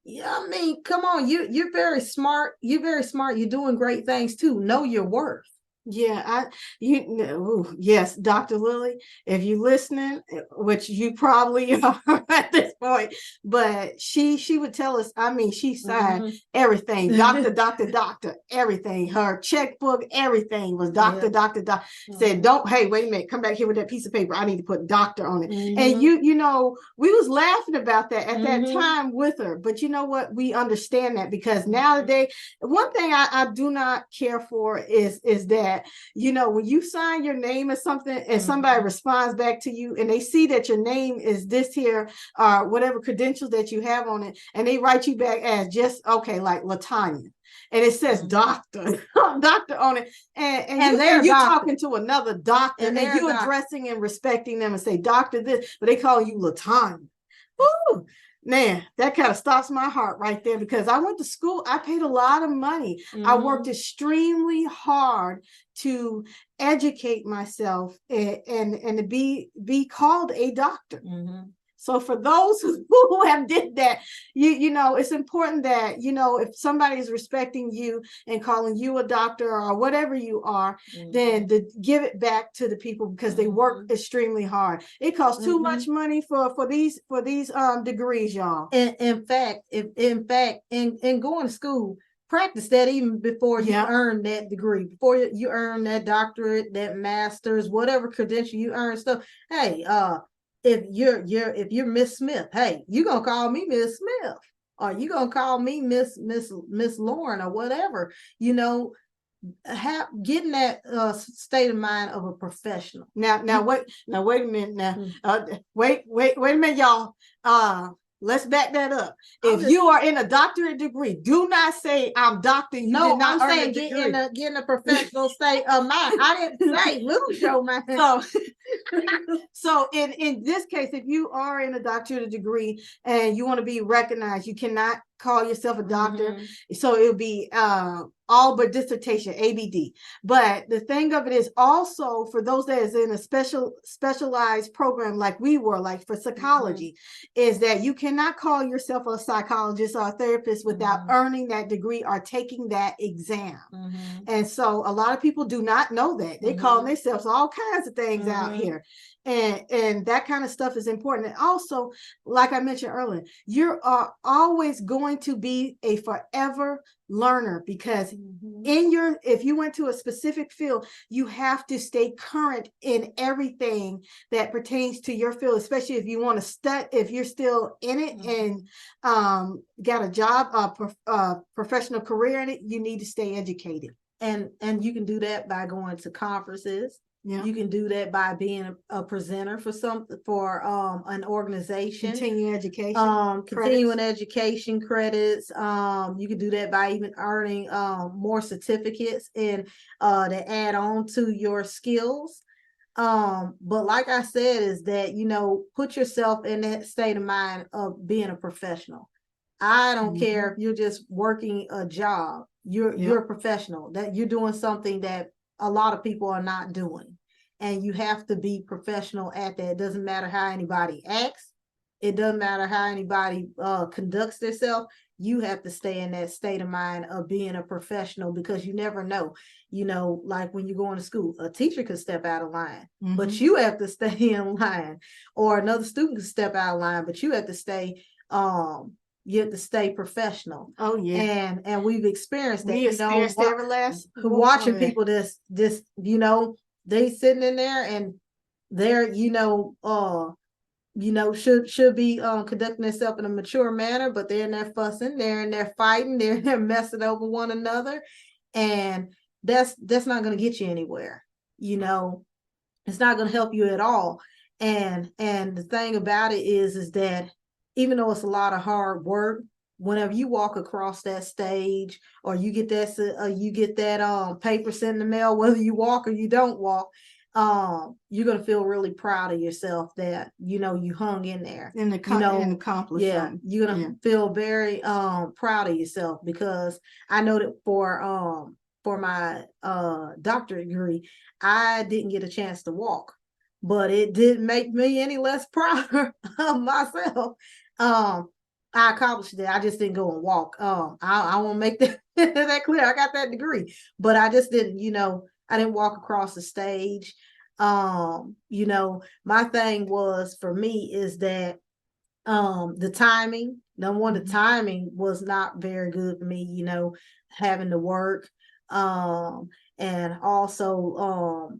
Yeah, I mean, come on, you're very smart. You're very smart. You're doing great things too. Know your worth. Yeah, yes, Dr. Lily, if you're listening, which you probably are at this point, but she would tell us, I mean, she signed everything, doctor, everything, her checkbook, everything was doctor. Said, hey, wait a minute, come back here with that piece of paper. I need to put doctor on it. And we was laughing about that at that time with her, but you know what? We understand that, because nowadays, one thing I do not care for is that, when you sign your name or something and somebody responds back to you and they see that your name is this here, whatever credentials that you have on it, and they write you back as just, okay, like Latonya, and it says doctor on it, and you're talking to another doctor, and you're addressing and respecting them and say doctor this, but they call you Latonya. Ooh, man, that kind of stops my heart right there, because I went to school. I paid a lot of money. I worked extremely hard to educate myself and to be called a doctor. So for those who have did that, it's important that, if somebody is respecting you and calling you a doctor or whatever you are, then to give it back to the people, because they work extremely hard. It costs too much money for these degrees, y'all. In fact, in going to school, practice that even before you earn that degree, before you earn that doctorate, that master's, whatever credential you earn stuff. Hey, if you're Miss Smith, hey, you're gonna call me Miss Smith, or you gonna call me Miss Lauren, or whatever. Getting that state of mind of a professional. Now wait a minute. Wait a minute, y'all. Let's back that up. If you are in a doctorate degree, do not say I'm doctor. No, I'm saying get in a professional state of mind. I didn't say lose your mind. So in this case, if you are in a doctorate degree and you want to be recognized, you cannot call yourself a doctor. So it'll be all but dissertation, ABD. But the thing of it is, also for those that is in a specialized program like we were, like for psychology, is that you cannot call yourself a psychologist or a therapist without earning that degree or taking that exam. And so a lot of people do not know that. They call themselves all kinds of things out here. And that kind of stuff is important. And also, like I mentioned earlier, you are always going to be a forever learner, because if you went to a specific field, you have to stay current in everything that pertains to your field, especially if you want to study, if you're still in it and got a job, professional career in it, you need to stay educated. And you can do that by going to conferences. Yeah. You can do that by being a presenter for an organization. Continuing education credits. You can do that by even earning more certificates and to add on to your skills. But like I said, is that put yourself in that state of mind of being a professional. I don't care if you're just working a job. You're a professional, that you're doing something that a lot of people are not doing, and you have to be professional at that. It doesn't matter how anybody acts. It doesn't matter how anybody conducts themselves. you have to stay in that state of mind of being a professional, because you never know, like when you're going to school, a teacher could step out of line, but you have to stay in line, or another student could step out of line, but you have to stay, professional. Oh yeah. And we've experienced that, We experienced every last watching one. people this, they sitting in there and they're, should be conducting themselves in a mature manner, but they're in there fussing, they're in there fighting, they're in there messing over one another. And that's not going to get you anywhere. It's not going to help you at all. And the thing about it is that even though it's a lot of hard work, whenever you walk across that stage, or you get that paper sent in the mail, whether you walk or you don't walk, you're gonna feel really proud of yourself that you hung in there and accomplished. Yeah, you're gonna feel very proud of yourself, because I know that for my doctorate degree, I didn't get a chance to walk, but it didn't make me any less proud of myself. I accomplished it. I just didn't go and walk. I want to make that clear. I got that degree, but I just didn't, I didn't walk across the stage. My thing was, for me, is that the timing, the timing was not very good for me, having to work. And also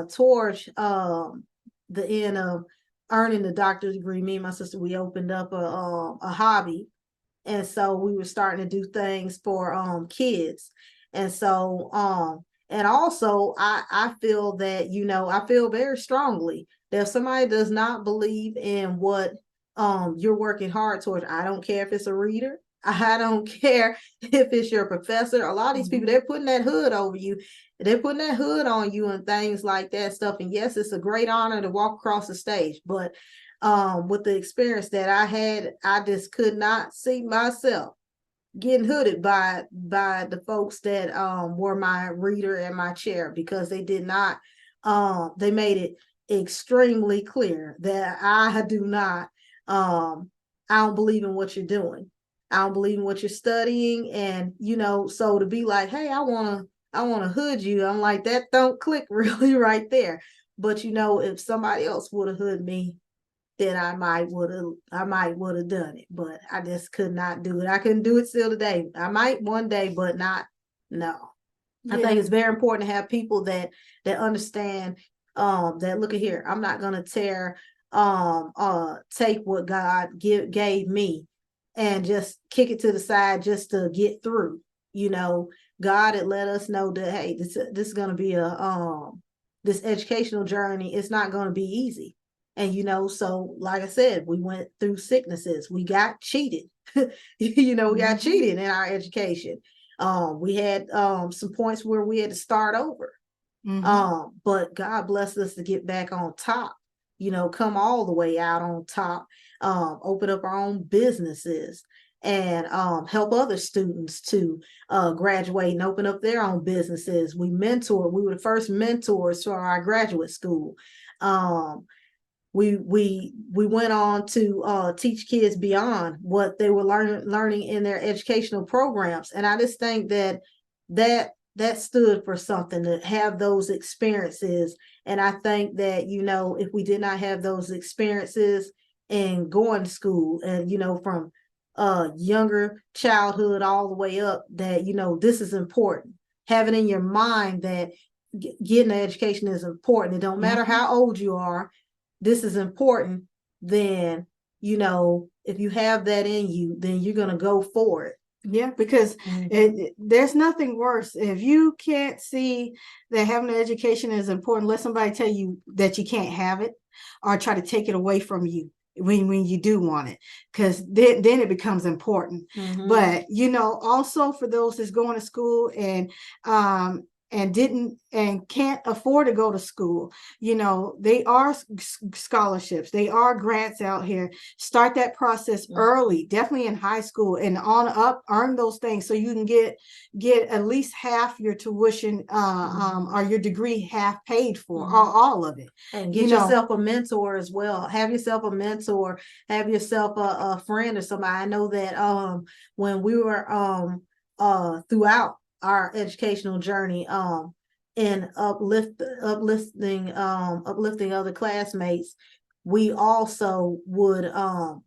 towards the end of earning the doctorate degree, me and my sister, we opened up a hobby. And so we were starting to do things for kids. And so and also I feel that, I feel very strongly that if somebody does not believe in what you're working hard towards, I don't care if it's a reader, I don't care if it's your professor. A lot of these people, they're putting that hood over you. They're putting that hood on you and things like that stuff. And yes, it's a great honor to walk across the stage. But with the experience that I had, I just could not see myself getting hooded by the folks that were my reader and my chair, because they did not, they made it extremely clear that I do not, I don't believe in what you're doing. I don't believe in what you're studying. And, so to be like, hey, I want to hood you, I'm like, that don't click really right there. But, if somebody else would have hooded me, then I might would have done it. But I just could not do it. I couldn't do it still today. I might one day, but no. Yeah. I think it's very important to have people that understand that, look at here, I'm not going to take what God gave me and just kick it to the side just to get through. God had let us know that, hey, this is going to be this educational journey. It's not going to be easy. And, so like I said, we went through sicknesses. We got cheated. We got cheated in our education. We had some points where we had to start over. But God blessed us to get back on top, come all the way out on top, open up our own businesses, and help other students to graduate and open up their own businesses. We were the first mentors for our graduate school. We went on to teach kids beyond what they were learning in their educational programs. And I just think that stood for something, to have those experiences. And I think that, if we did not have those experiences and going to school, and, from younger childhood all the way up, that, this is important. Having in your mind that getting an education is important. It don't matter how old you are. This is important. Then, if you have that in you, then you're going to go for it. Yeah, because there's nothing worse. If you can't see that having an education is important, let somebody tell you that you can't have it, or try to take it away from you when you do want it, because then it becomes important. But, also for those that's going to school and and can't afford to go to school, they are scholarships, they are grants out here. Start that process early, definitely in high school and on up, earn those things so you can get at least half your tuition or your degree half paid for, or all of it. And get yourself a mentor as well. Have yourself a mentor, have yourself a friend or somebody. I know that when we were throughout our educational journey in uplifting other classmates, we also would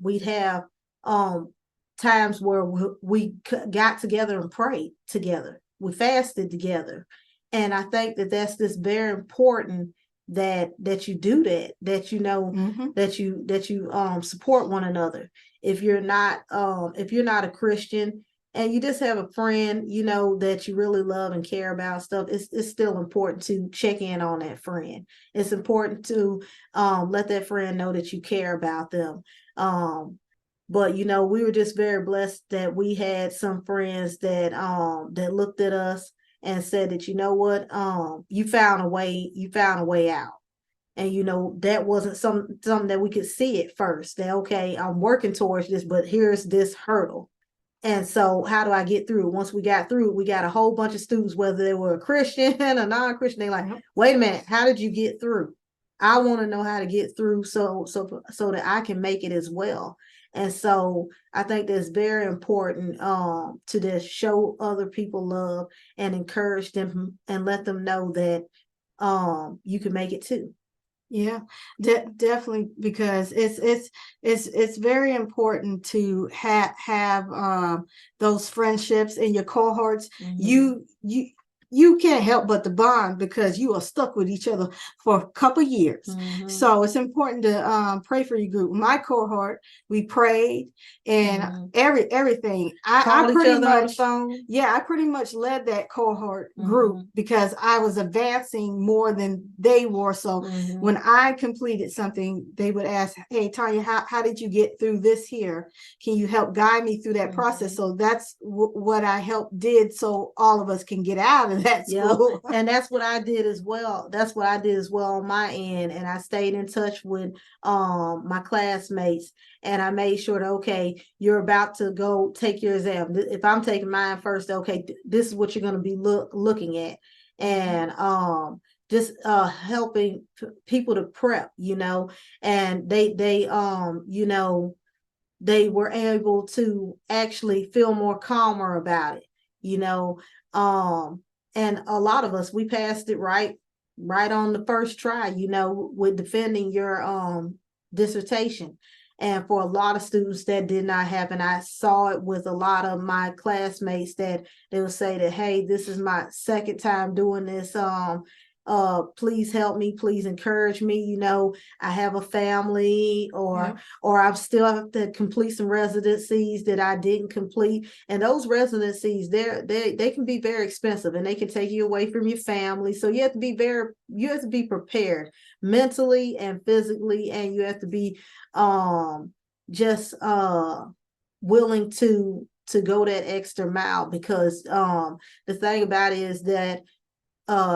we'd have times where we got together and prayed together. We fasted together. And I think that that's just very important that you do that that you support one another. If you're not a Christian and you just have a friend, that you really love and care about stuff, it's still important to check in on that friend. It's important to let that friend know that you care about them. But we were just very blessed that we had some friends that that looked at us and said that, you know what, you found a way out. And that wasn't something that we could see at first. That, okay, I'm working towards this, but here's this hurdle. And so how do I get through? Once we got through, we got a whole bunch of students, whether they were a Christian or non-Christian, they're like, wait a minute, how did you get through? I want to know how to get through so that I can make it as well. And so I think that's very important to just show other people love and encourage them and let them know that you can make it too. Yeah, definitely, because it's very important to have those friendships in your cohorts. You can't help but to bond because you are stuck with each other for a couple years. So it's important to pray for your group. My cohort, we prayed and everything. I pretty much I pretty much led that cohort group because I was advancing more than they were. So when I completed something, they would ask, hey, Tanya, how did you get through this here? Can you help guide me through that process? So that's what I did so all of us can get out of that school. Yep. And that's what I did as well. That's what I did as well on my end. And I stayed in touch with my classmates, and I made sure that, okay, you're about to go take your exam. If I'm taking mine first, okay, this is what you're going to be looking at. And just helping people to prep, and they they were able to actually feel more calmer about it, and a lot of us, we passed it right on the first try, with defending your dissertation. And for a lot of students that did not happen. I saw it with a lot of my classmates that they would say that, hey, this is my second time doing this. Please help me, please encourage me. I have a family, or I still have to complete some residencies that I didn't complete. And those residencies, they can be very expensive, and they can take you away from your family. So you have to be prepared mentally and physically, and you have to be just willing to go that extra mile, because the thing about it is that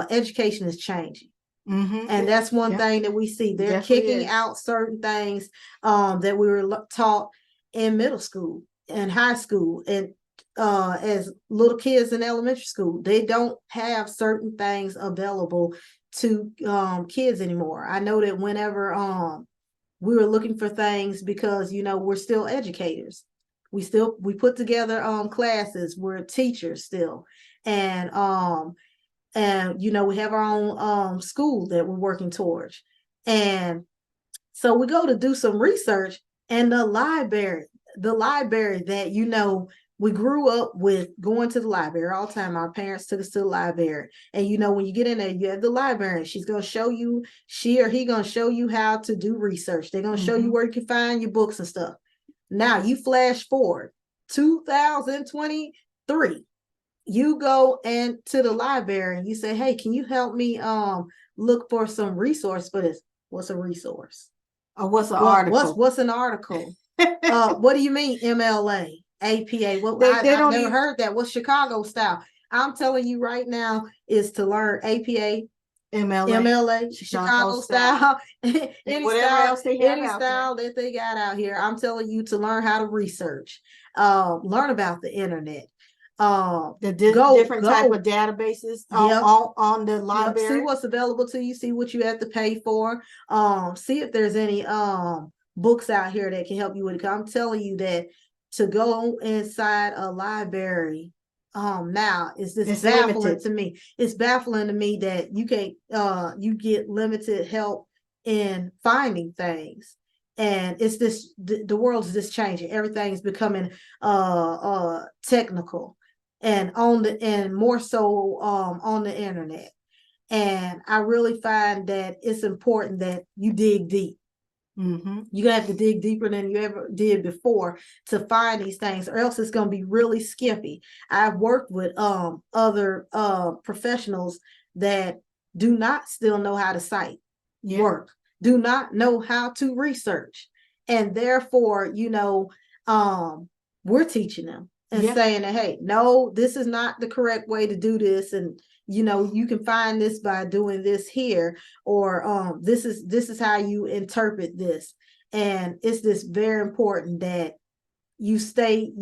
education is changing. And that's one thing that we see. They're kicking out certain things that we were taught in middle school and high school, and as little kids in elementary school. They don't have certain things available to kids anymore. I know that whenever we were looking for things, because we're still educators, we put together classes, we're teachers still, and we have our own school that we're working towards. And so we go to do some research, and the library that, we grew up with going to the library all the time. Our parents took us to the library. And, when you get in there, you have the librarian. She's going to show you, she or he going to show you how to do research. They're going to show you where you can find your books and stuff. Now you flash forward 2023. You go to the library and you say, hey, can you help me look for some resource for this? What's a resource? Or what's an article? What's an article? What do you mean MLA, APA? Well, I've never heard that. What's Chicago style? I'm telling you right now is to learn APA, MLA, Chicago style, any whatever style, else they have any out style that they got out here. I'm telling you to learn how to research, learn about the internet. The Go different type of databases Yep. on the Yep. library. See what's available to you. See what you have to pay for. See if there's any books out here that can help you with it. I'm telling you that to go inside a library now is It's baffling limited. to me. It's baffling to me that you can't you get limited help in finding things. And it's this the world's just changing. Everything's becoming technical and more so on the internet. And I really find that it's important that you dig deep. Mm-hmm. You have to dig deeper than you ever did before to find these things, or else it's going to be really skimpy. I've worked with other professionals that do not still know how to cite work, do not know how to research, and therefore, we're teaching them and saying that, hey, no, this is not the correct way to do this, and you can find this by doing this here, or this is how you interpret this. And it's this very important that you stay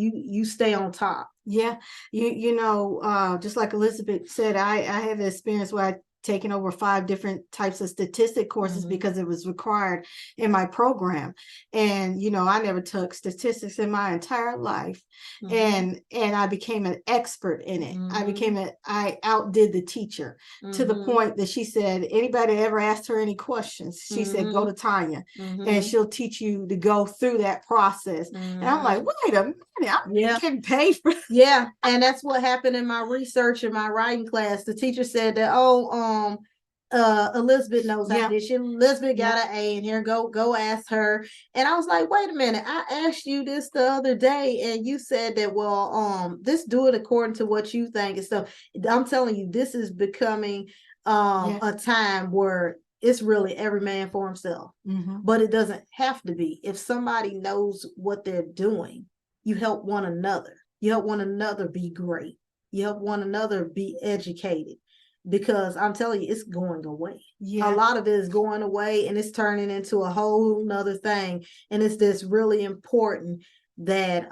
on top. Yeah. Just like Elizabeth said, I have an experience where I taken over 5 different types of statistic courses because it was required in my program. And, I never took statistics in my entire life. And I became an expert in it. I outdid the teacher to the point that she said, anybody ever asked her any questions, she said, go to Tanya and she'll teach you to go through that process. And I'm like, wait a minute, I'm getting paid for Yeah. And that's what happened in my research in my writing class. The teacher said that, Elizabeth knows how to do. Elizabeth got an A in here. Go ask her. And I was like, wait a minute. I asked you this the other day, and you said that, well, this do it according to what you think and stuff. I'm telling you, this is becoming a time where it's really every man for himself. But it doesn't have to be. If somebody knows what they're doing, you help one another. You help one another be great. You help one another be educated. Because I'm telling you, it's going away. A lot of it is going away, and it's turning into a whole nother thing. And it's this really important that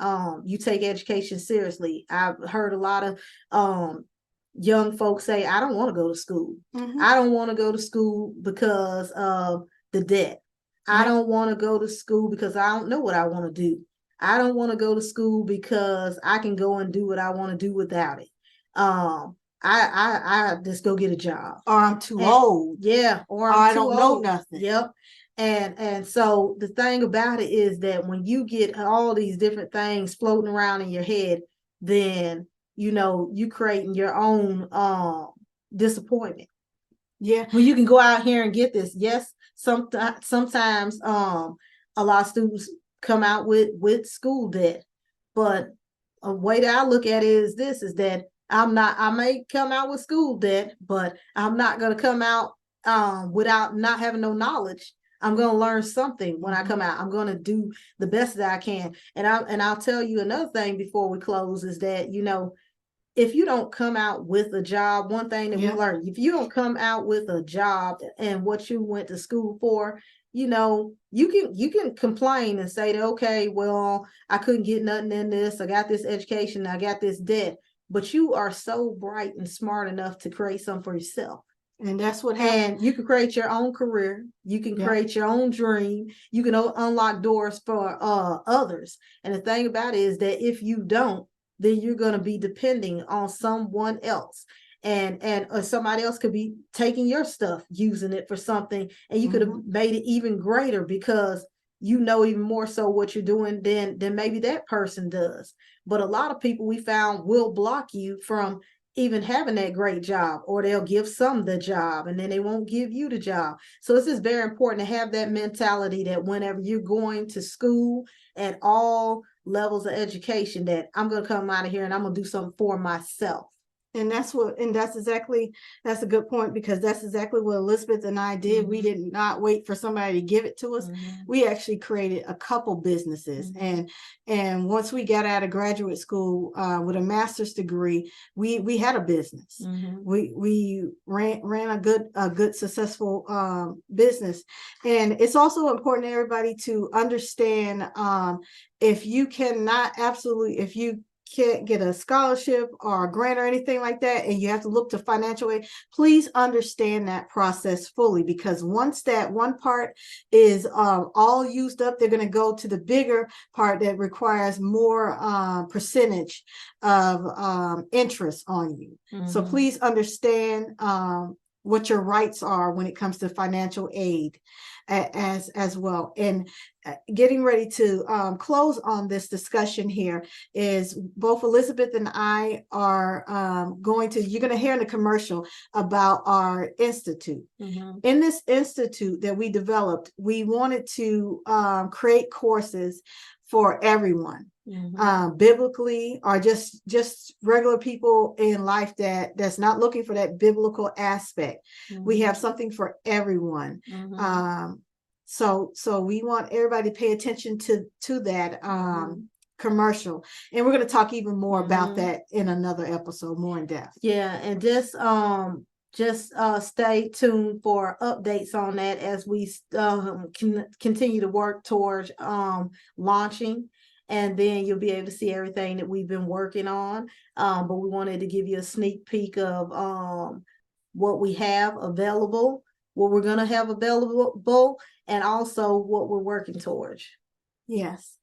you take education seriously. I've heard a lot of young folks say, I don't want to go to school. I don't want to go to school because of the debt. I don't want to go to school because I don't know what I want to do. I don't want to go to school because I can go and do what I want to do without it. I just go get a job, or I'm too old. Yeah, or I don't know nothing. Yep. And so the thing about it is that when you get all these different things floating around in your head, then you creating your own disappointment. Yeah. When you can go out here and get this. Yes, sometimes a lot of students come out with school debt, but a way that I look at it is that I may come out with school debt, but I'm not going to come out without not having no knowledge. I'm going to learn something when I come out. I'm going to do the best that I can. And I'll tell you another thing before we close is that, if you don't come out with a job, one thing that we learned, if you don't come out with a job and what you went to school for, you can complain and say that, okay, well, I couldn't get nothing in this. I got this education. I got this debt. But you are so bright and smart enough to create something for yourself. And that's what happened. And you can create your own career. You can create your own dream. You can unlock doors for others. And the thing about it is that if you don't, then you're going to be depending on someone else. And somebody else could be taking your stuff, using it for something. And you could have made it even greater because even more so what you're doing than maybe that person does. But a lot of people we found will block you from even having that great job, or they'll give some the job and then they won't give you the job. So it's just very important to have that mentality that whenever you're going to school at all levels of education, that I'm going to come out of here and I'm going to do something for myself. And that's a good point, because that's exactly what Elizabeth and I did. We did not wait for somebody to give it to us. We actually created a couple businesses. And once we got out of graduate school with a master's degree, we had a business. We ran a good successful business. And it's also important, everybody, to understand if you can't get a scholarship or a grant or anything like that, and you have to look to financial aid, please understand that process fully, because once that one part is all used up, they're going to go to the bigger part that requires more percentage of interest on you. So please understand what your rights are when it comes to financial aid as well. And getting ready to close on this discussion here is both Elizabeth and I are you're going to hear in the commercial about our institute. In this institute that we developed, we wanted to create courses for everyone. Biblically, or just regular people in life that's not looking for that biblical aspect. We have something for everyone. So we want everybody to pay attention to that commercial, and we're going to talk even more about that in another episode, more in depth. Yeah, and just stay tuned for updates on that as we can continue to work towards launching. And then you'll be able to see everything that we've been working on. But we wanted to give you a sneak peek of what we have available, what we're going to have available, and also what we're working towards. Yes.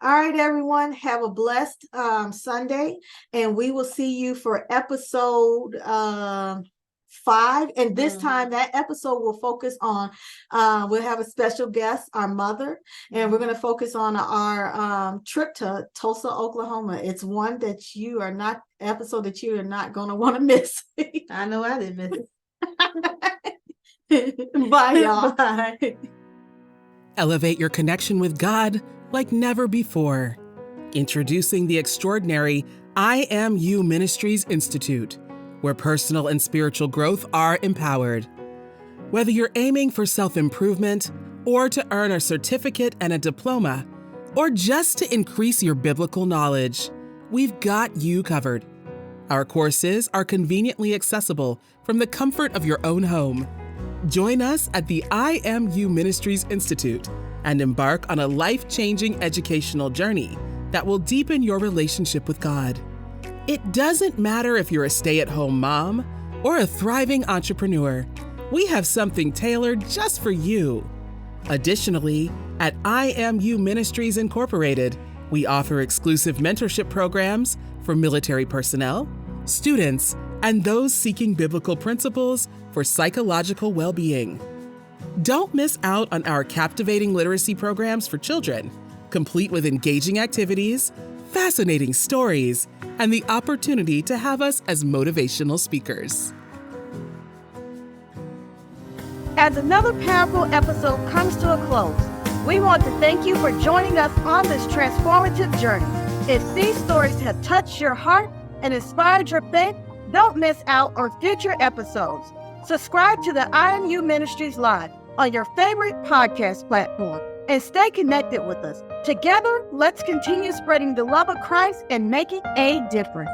All right, everyone. Have a blessed Sunday. And we will see you for episode 5. And this time that episode will focus on, we'll have a special guest, our mother, and we're going to focus on our trip to Tulsa, Oklahoma. It's one that episode that you are not going to want to miss. I know I didn't miss it. Bye, y'all. Bye. Elevate your connection with God like never before. Introducing the extraordinary I Am U Ministries Institute, where personal and spiritual growth are empowered. Whether you're aiming for self-improvement, or to earn a certificate and a diploma, or just to increase your biblical knowledge, we've got you covered. Our courses are conveniently accessible from the comfort of your own home. Join us at the I Am U Ministries Institute and embark on a life-changing educational journey that will deepen your relationship with God. It doesn't matter if you're a stay-at-home mom or a thriving entrepreneur. We have something tailored just for you. Additionally, at I Am U Ministries Incorporated, we offer exclusive mentorship programs for military personnel, students, and those seeking biblical principles for psychological well-being. Don't miss out on our captivating literacy programs for children, complete with engaging activities, fascinating stories, and the opportunity to have us as motivational speakers. As another powerful episode comes to a close, we want to thank you for joining us on this transformative journey. If these stories have touched your heart and inspired your faith, don't miss out on future episodes. Subscribe to the I Am U Ministries Live on your favorite podcast platform and stay connected with us. Together, let's continue spreading the love of Christ and making a difference.